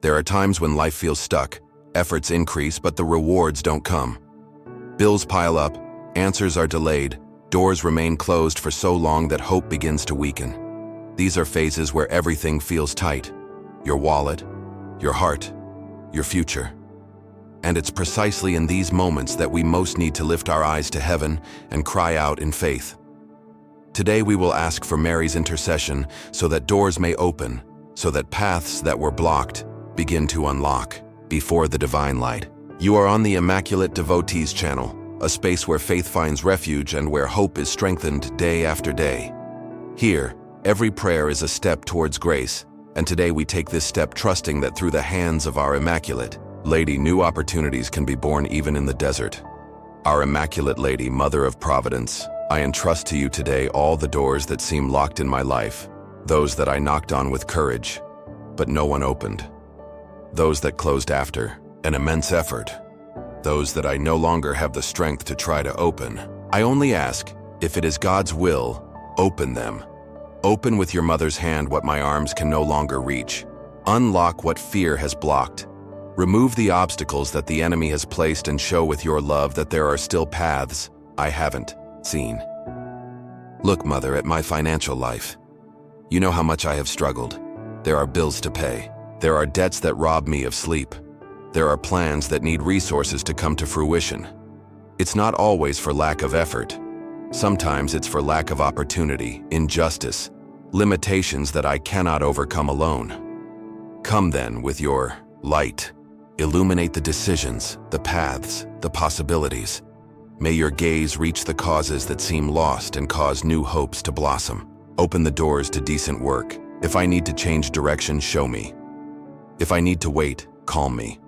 There are times when life feels stuck, efforts increase, but the rewards don't come. Bills pile up, answers are delayed, doors remain closed for so long that hope begins to weaken. These are phases where everything feels tight. Your wallet, your heart, your future. And it's precisely in these moments that we most need to lift our eyes to heaven and cry out in faith. Today we will ask for Mary's intercession so that doors may open, so that paths that were blocked begin to unlock before the divine light. You are on the Immaculate Devotees channel, a space where faith finds refuge and where hope is strengthened day after day. Here, every prayer is a step towards grace, and today we take this step trusting that through the hands of our Immaculate Lady, new opportunities can be born even in the desert. Our Immaculate Lady, Mother of Providence, I entrust to you today all the doors that seem locked in my life, those that I knocked on with courage, but no one opened, those that closed after an immense effort, those that I no longer have the strength to try to open. I only ask, if it is God's will, open them. Open with your mother's hand what my arms can no longer reach. Unlock what fear has blocked. Remove the obstacles that the enemy has placed and show with your love that there are still paths I haven't seen. Look, Mother, at my financial life. You know how much I have struggled. There are bills to pay. There are debts that rob me of sleep. There are plans that need resources to come to fruition. It's not always for lack of effort. Sometimes it's for lack of opportunity, injustice, limitations that I cannot overcome alone. Come then with your light. Illuminate the decisions, the paths, the possibilities. May your gaze reach the causes that seem lost and cause new hopes to blossom. Open the doors to decent work. If I need to change direction, show me. If I need to wait, calm me.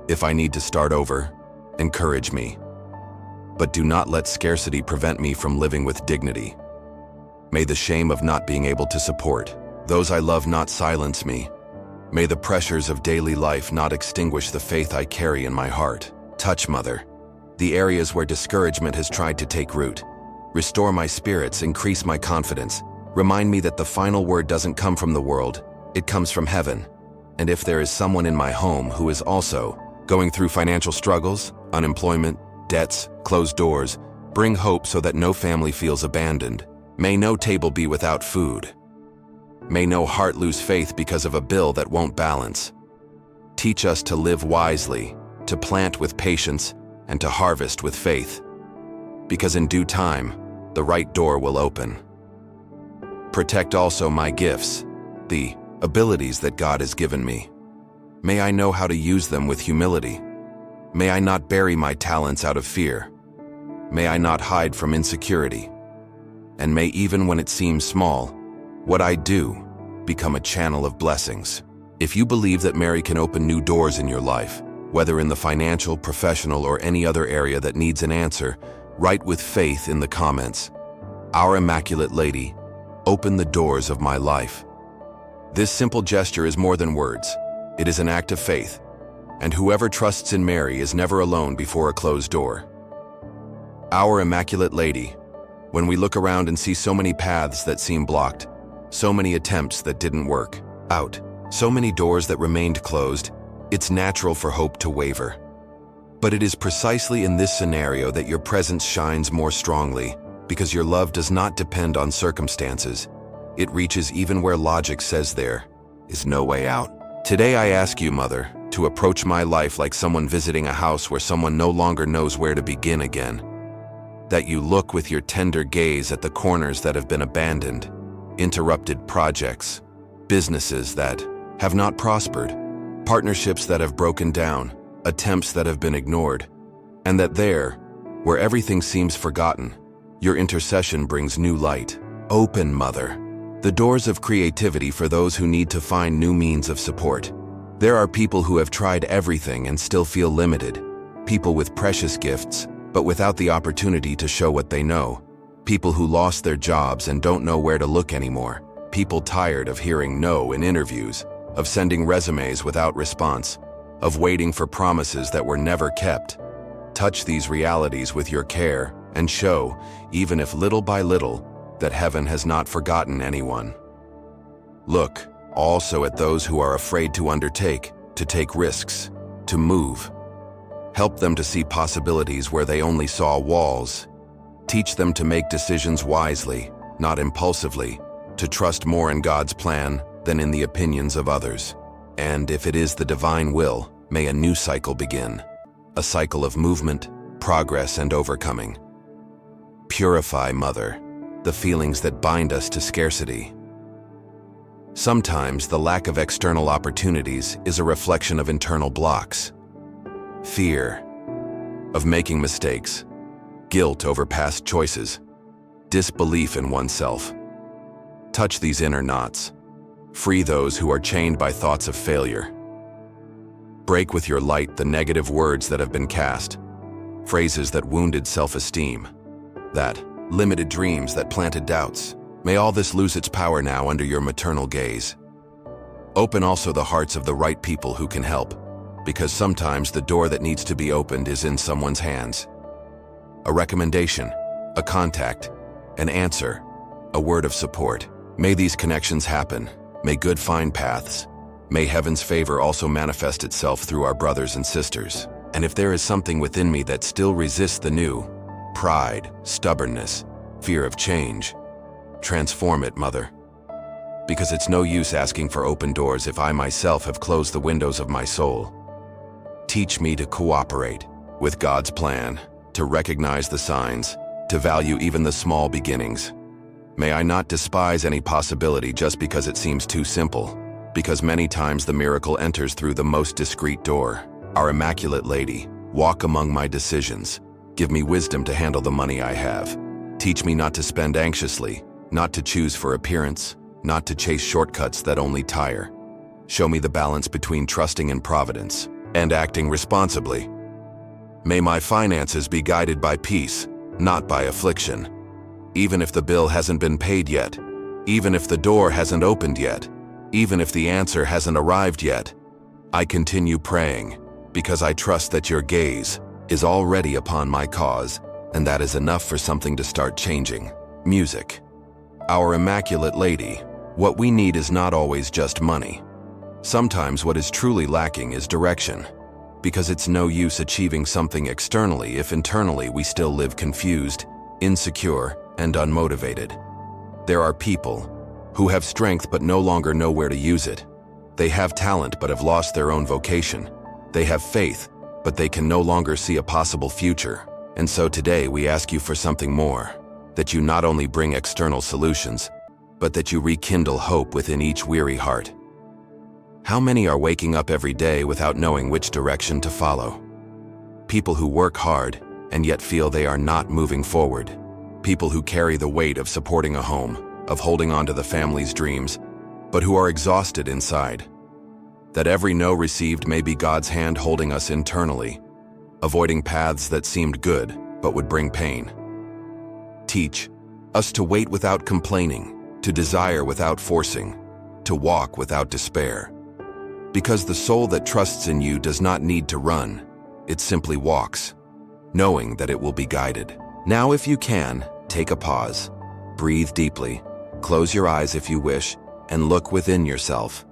If I need to start over, encourage me. But do not let scarcity prevent me from living with dignity. May the shame of not being able to support those I love not silence me. May the pressures of daily life not extinguish the faith I carry in my heart. Touch, Mother, the areas where discouragement has tried to take root. Restore my spirits, increase my confidence. Remind me that the final word doesn't come from the world, it comes from heaven. And if there is someone in my home who is also going through financial struggles, unemployment, debts, closed doors, bring hope so that no family feels abandoned. May no table be without food. May no heart lose faith because of a bill that won't balance. Teach us to live wisely, to plant with patience, and to harvest with faith. Because in due time, the right door will open. Protect also my gifts, the abilities that God has given me. May I know how to use them with humility. May I not bury my talents out of fear. May I not hide from insecurity. And may, even when it seems small, what I do become a channel of blessings. If you believe that Mary can open new doors in your life, whether in the financial, professional, or any other area that needs an answer, write with faith in the comments. Our Immaculate Lady, open the doors of my life. This simple gesture is more than words. It is an act of faith. And whoever trusts in Mary is never alone before a closed door. Our Immaculate Lady, when we look around and see so many paths that seem blocked, so many attempts that didn't work out, so many doors that remained closed, it's natural for hope to waver. But it is precisely in this scenario that your presence shines more strongly, because your love does not depend on circumstances. It reaches even where logic says there is no way out. Today I ask you, Mother, to approach my life like someone visiting a house where someone no longer knows where to begin again. That you look with your tender gaze at the corners that have been abandoned, interrupted projects, businesses that have not prospered, partnerships that have broken down, attempts that have been ignored, and that there, where everything seems forgotten, your intercession brings new light. Open, Mother, the doors of creativity for those who need to find new means of support. There are people who have tried everything and still feel limited, people with precious gifts, but without the opportunity to show what they know, people who lost their jobs and don't know where to look anymore, people tired of hearing no in interviews, of sending resumes without response, of waiting for promises that were never kept. Touch these realities with your care and show, even if little by little, that heaven has not forgotten anyone. Look, also at those who are afraid to undertake, to take risks, to move. Help them to see possibilities where they only saw walls. Teach them to make decisions wisely, not impulsively, to trust more in God's plan than in the opinions of others. And if it is the divine will, may a new cycle begin. A cycle of movement, progress, and overcoming. Purify, Mother, the feelings that bind us to scarcity. Sometimes the lack of external opportunities is a reflection of internal blocks. Fear of making mistakes, guilt over past choices, disbelief in oneself. Touch these inner knots. Free those who are chained by thoughts of failure. Break with your light the negative words that have been cast, phrases that wounded self-esteem, that limited dreams that planted doubts. May all this lose its power now under your maternal gaze. Open also the hearts of the right people who can help, because sometimes the door that needs to be opened is in someone's hands. A recommendation, a contact, an answer, a word of support. May these connections happen. May good find paths. May heaven's favor also manifest itself through our brothers and sisters. And if there is something within me that still resists the new, pride, stubbornness, fear of change, transform it, Mother. Because it's no use asking for open doors if I myself have closed the windows of my soul. Teach me to cooperate with God's plan, to recognize the signs, to value even the small beginnings. May I not despise any possibility just because it seems too simple, because many times the miracle enters through the most discreet door. Our Immaculate Lady, walk among my decisions. Give me wisdom to handle the money I have. Teach me not to spend anxiously, not to choose for appearance, not to chase shortcuts that only tire. Show me the balance between trusting in providence and acting responsibly. May my finances be guided by peace, not by affliction. Even if the bill hasn't been paid yet, even if the door hasn't opened yet, even if the answer hasn't arrived yet, I continue praying, because I trust that your gaze is already upon my cause, and that is enough for something to start changing. Music. Our Immaculate Lady, what we need is not always just money. Sometimes what is truly lacking is direction, because it's no use achieving something externally if internally we still live confused, insecure, and unmotivated. There are people who have strength but no longer know where to use it. They have talent but have lost their own vocation. They have faith, but they can no longer see a possible future. And so today we ask you for something more, that you not only bring external solutions, but that you rekindle hope within each weary heart. How many are waking up every day without knowing which direction to follow? People who work hard and yet feel they are not moving forward. People who carry the weight of supporting a home, of holding on to the family's dreams, but who are exhausted inside. That every no received may be God's hand holding us internally, avoiding paths that seemed good but would bring pain. Teach us to wait without complaining, to desire without forcing, to walk without despair. Because the soul that trusts in you does not need to run, it simply walks, knowing that it will be guided. Now, if you can, take a pause, breathe deeply, close your eyes if you wish, and look within yourself.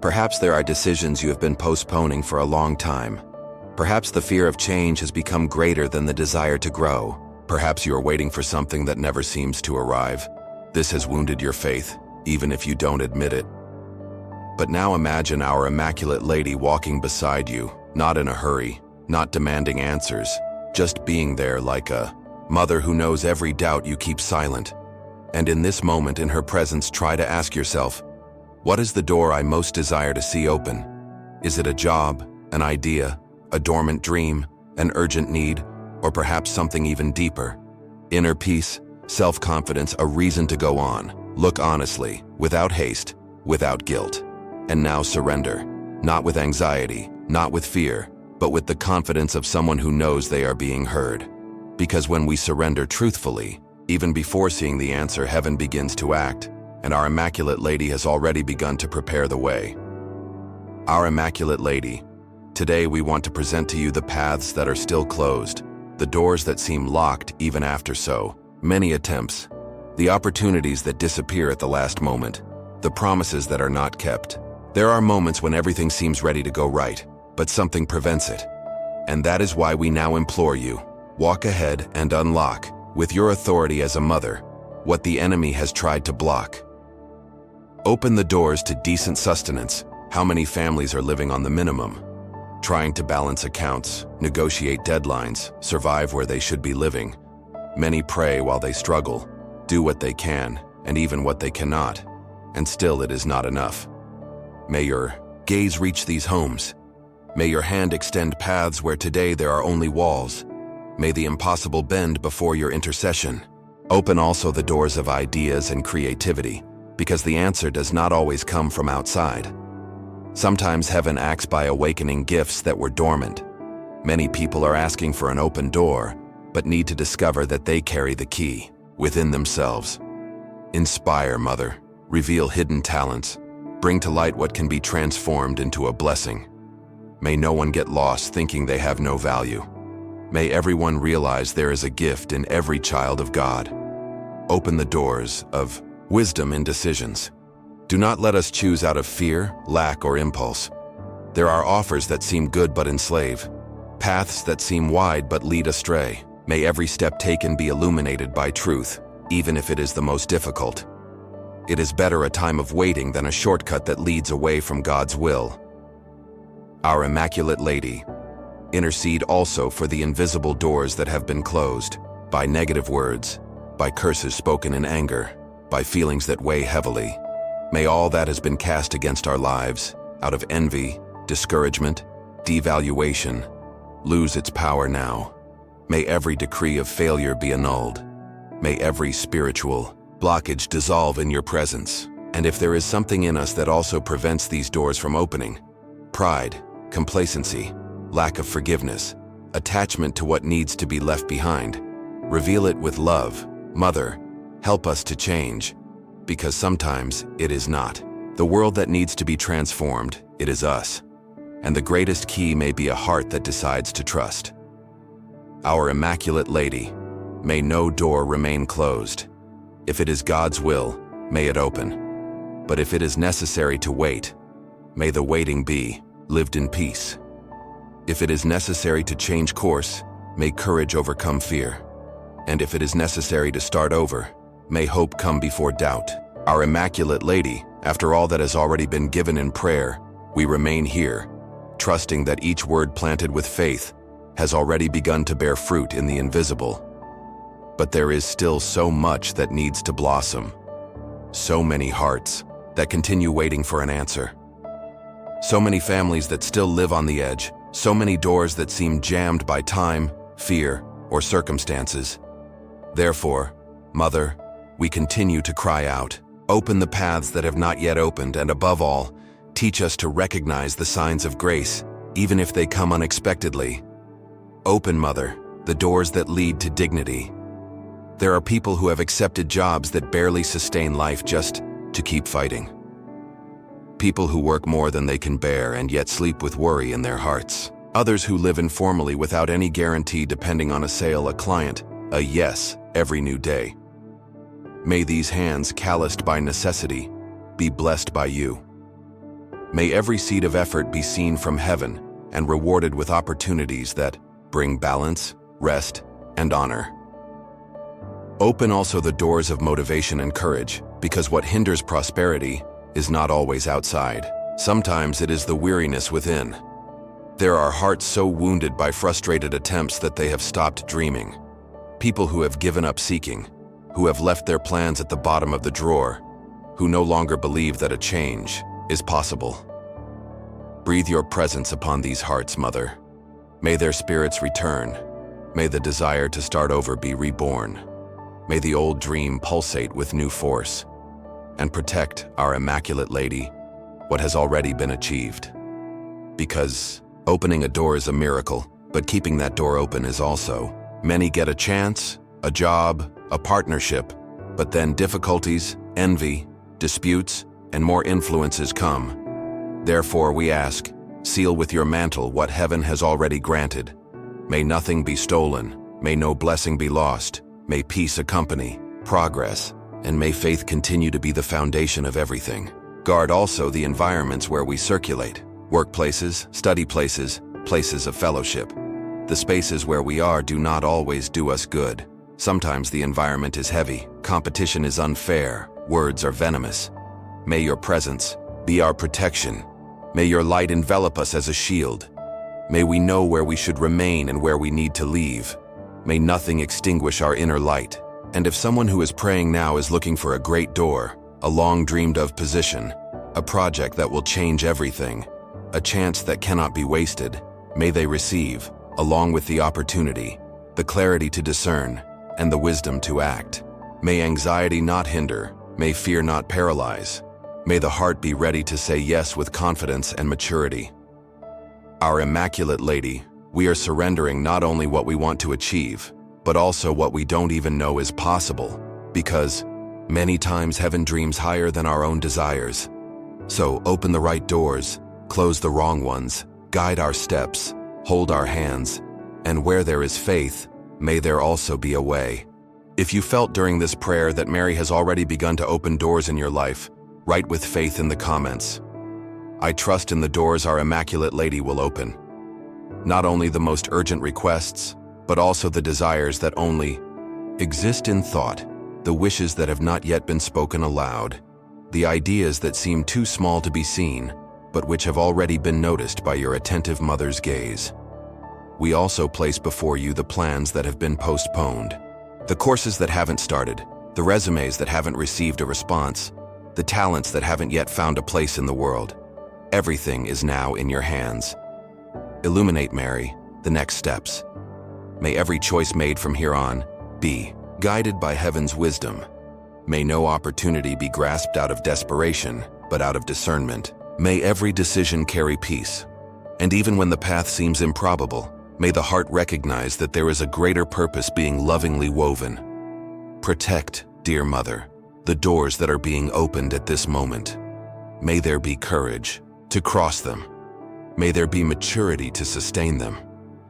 Perhaps there are decisions you have been postponing for a long time. Perhaps the fear of change has become greater than the desire to grow. Perhaps you are waiting for something that never seems to arrive. This has wounded your faith, even if you don't admit it. But now imagine our Immaculate Lady walking beside you, not in a hurry, not demanding answers, just being there like a mother who knows every doubt you keep silent. And in this moment in her presence, try to ask yourself, what is the door I most desire to see open? Is it a job, an idea, a dormant dream, an urgent need, or perhaps something even deeper? Inner peace, self-confidence, a reason to go on. Look honestly, without haste, without guilt. And now surrender, not with anxiety, not with fear, but with the confidence of someone who knows they are being heard. Because when we surrender truthfully, even before seeing the answer, heaven begins to act, and our Immaculate Lady has already begun to prepare the way. Our Immaculate Lady, today we want to present to you the paths that are still closed, the doors that seem locked even after so many attempts, the opportunities that disappear at the last moment, the promises that are not kept. There are moments when everything seems ready to go right, but something prevents it. And that is why we now implore you, walk ahead and unlock, with your authority as a mother, what the enemy has tried to block. Open the doors to decent sustenance. How many families are living on the minimum? Trying to balance accounts, negotiate deadlines, survive where they should be living. Many pray while they struggle, do what they can, and even what they cannot, and still it is not enough. May your gaze reach these homes. May your hand extend paths where today there are only walls. May the impossible bend before your intercession. Open also the doors of ideas and creativity, because the answer does not always come from outside. Sometimes heaven acts by awakening gifts that were dormant. Many people are asking for an open door, but need to discover that they carry the key within themselves. Inspire, Mother. Reveal hidden talents. Bring to light what can be transformed into a blessing. May no one get lost thinking they have no value. May everyone realize there is a gift in every child of God. Open the doors of wisdom in decisions. Do not let us choose out of fear, lack, or impulse. There are offers that seem good but enslave, paths that seem wide but lead astray. May every step taken be illuminated by truth, even if it is the most difficult. It is better a time of waiting than a shortcut that leads away from God's will. Our Immaculate Lady, intercede also for the invisible doors that have been closed, by negative words, by curses spoken in anger, by feelings that weigh heavily. May all that has been cast against our lives, out of envy, discouragement, devaluation, lose its power now. May every decree of failure be annulled. May every spiritual blockage dissolve in your presence. And if there is something in us that also prevents these doors from opening, pride, complacency, lack of forgiveness, attachment to what needs to be left behind, reveal it with love. Mother, help us to change, because sometimes it is not the world that needs to be transformed, it is us. And the greatest key may be a heart that decides to trust. Our Immaculate Lady, may no door remain closed. If it is God's will, may it open. But if it is necessary to wait, may the waiting be lived in peace. If it is necessary to change course, may courage overcome fear. And if it is necessary to start over, may hope come before doubt. Our Immaculate Lady, after all that has already been given in prayer, we remain here, trusting that each word planted with faith has already begun to bear fruit in the invisible. But there is still so much that needs to blossom. So many hearts that continue waiting for an answer. So many families that still live on the edge. So many doors that seem jammed by time, fear, or circumstances. Therefore, Mother, we continue to cry out, open the paths that have not yet opened, and above all, teach us to recognize the signs of grace, even if they come unexpectedly. Open, Mother, the doors that lead to dignity. There are people who have accepted jobs that barely sustain life just to keep fighting. People who work more than they can bear and yet sleep with worry in their hearts. Others who live informally without any guarantee, depending on a sale, a client, a yes, every new day. May these hands, calloused by necessity, be blessed by you. May every seed of effort be seen from heaven and rewarded with opportunities that bring balance, rest, and honor. Open also the doors of motivation and courage, because what hinders prosperity is not always outside. Sometimes it is the weariness within. There are hearts so wounded by frustrated attempts that they have stopped dreaming. People who have given up seeking, who have left their plans at the bottom of the drawer, who no longer believe that a change is possible. Breathe your presence upon these hearts, Mother. May their spirits return. May the desire to start over be reborn. May the old dream pulsate with new force. And protect, our Immaculate Lady, what has already been achieved. Because opening a door is a miracle, but keeping that door open is also. Many get a chance, a job, a partnership, but then difficulties, envy, disputes, and more influences come. Therefore we ask, seal with your mantle what heaven has already granted. May nothing be stolen, may no blessing be lost, may peace accompany progress, and may faith continue to be the foundation of everything. Guard also the environments where we circulate: workplaces, study places, places of fellowship. The spaces where we are do not always do us good. Sometimes the environment is heavy, competition is unfair, words are venomous. May your presence be our protection. May your light envelop us as a shield. May we know where we should remain and where we need to leave. May nothing extinguish our inner light. And if someone who is praying now is looking for a great door, a long dreamed of position, a project that will change everything, a chance that cannot be wasted, may they receive, along with the opportunity, the clarity to discern, and the wisdom to act. May anxiety not hinder, may fear not paralyze. May the heart be ready to say yes with confidence and maturity. Our Immaculate Lady, we are surrendering not only what we want to achieve, but also what we don't even know is possible, because many times heaven dreams higher than our own desires. So open the right doors, close the wrong ones, guide our steps, hold our hands, and where there is faith, may there also be a way. If you felt during this prayer that Mary has already begun to open doors in your life, write with faith in the comments. I trust in the doors our Immaculate Lady will open. Not only the most urgent requests, but also the desires that only exist in thought, the wishes that have not yet been spoken aloud, the ideas that seem too small to be seen, but which have already been noticed by your attentive mother's gaze. We also place before you the plans that have been postponed, the courses that haven't started, the resumes that haven't received a response, the talents that haven't yet found a place in the world. Everything is now in your hands. Illuminate, Mary, the next steps. May every choice made from here on be guided by heaven's wisdom. May no opportunity be grasped out of desperation, but out of discernment. May every decision carry peace. And even when the path seems improbable, may the heart recognize that there is a greater purpose being lovingly woven. Protect, dear Mother, the doors that are being opened at this moment. May there be courage to cross them. May there be maturity to sustain them.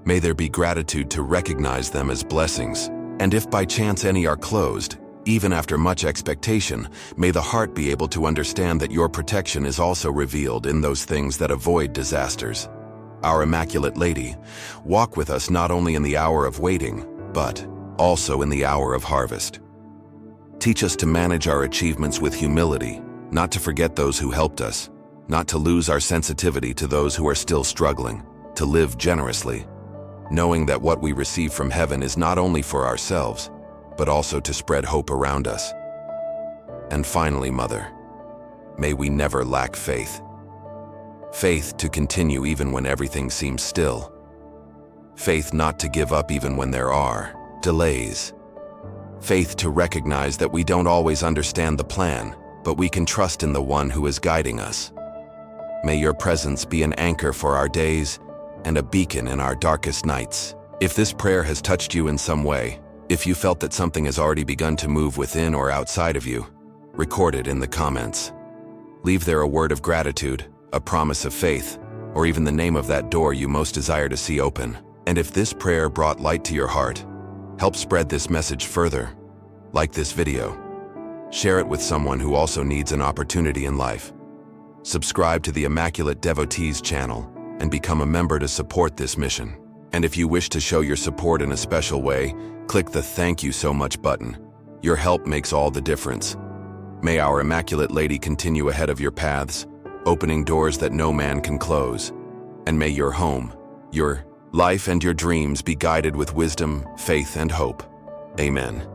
May there be gratitude to recognize them as blessings. And if by chance any are closed, even after much expectation, may the heart be able to understand that your protection is also revealed in those things that avoid disasters. Our Immaculate Lady, walk with us not only in the hour of waiting, but also in the hour of harvest. Teach us to manage our achievements with humility, not to forget those who helped us, not to lose our sensitivity to those who are still struggling, to live generously, knowing that what we receive from heaven is not only for ourselves, but also to spread hope around us. And finally, Mother, may we never lack faith. Faith to continue even when everything seems still. Faith not to give up even when there are delays. Faith to recognize that we don't always understand the plan, but we can trust in the one who is guiding us. May your presence be an anchor for our days and a beacon in our darkest nights. If this prayer has touched you in some way, if you felt that something has already begun to move within or outside of you, record it in the comments. Leave there a word of gratitude, a promise of faith, or even the name of that door you most desire to see open. And if this prayer brought light to your heart, help spread this message further. Like this video. Share it with someone who also needs an opportunity in life. Subscribe to the Immaculate Devotees channel and become a member to support this mission. And if you wish to show your support in a special way, click the Thank You so much button. Your help makes all the difference. May our Immaculate Lady continue ahead of your paths, opening doors that no man can close. And may your home, your life and your dreams be guided with wisdom, faith, and hope. Amen.